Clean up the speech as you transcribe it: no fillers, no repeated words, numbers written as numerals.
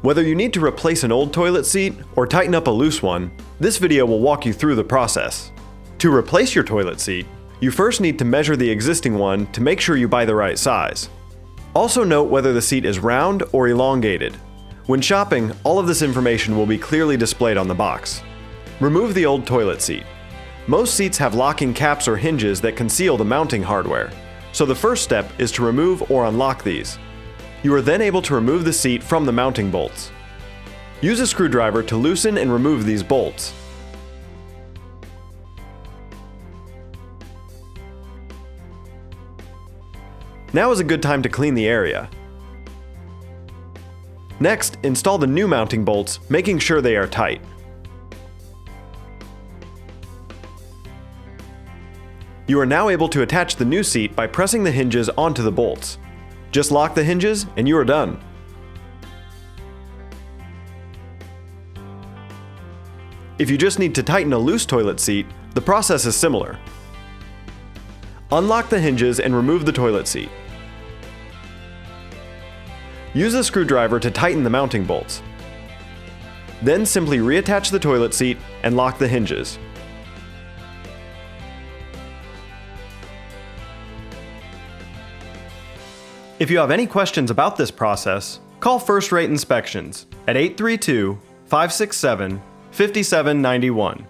Whether you need to replace an old toilet seat or tighten up a loose one, this video will walk you through the process. To replace your toilet seat, you first need to measure the existing one to make sure you buy the right size. Also note whether the seat is round or elongated. When shopping, all of this information will be clearly displayed on the box. Remove the old toilet seat. Most seats have locking caps or hinges that conceal the mounting hardware, so the first step is to remove or unlock these. You are then able to remove the seat from the mounting bolts. Use a screwdriver to loosen and remove these bolts. Now is a good time to clean the area. Next, install the new mounting bolts, making sure they are tight. You are now able to attach the new seat by pressing the hinges onto the bolts. Just lock the hinges and you are done. If you just need to tighten a loose toilet seat, the process is similar. Unlock the hinges and remove the toilet seat. Use a screwdriver to tighten the mounting bolts. Then simply reattach the toilet seat and lock the hinges. If you have any questions about this process, call First Rate Inspections at 832-567-5791.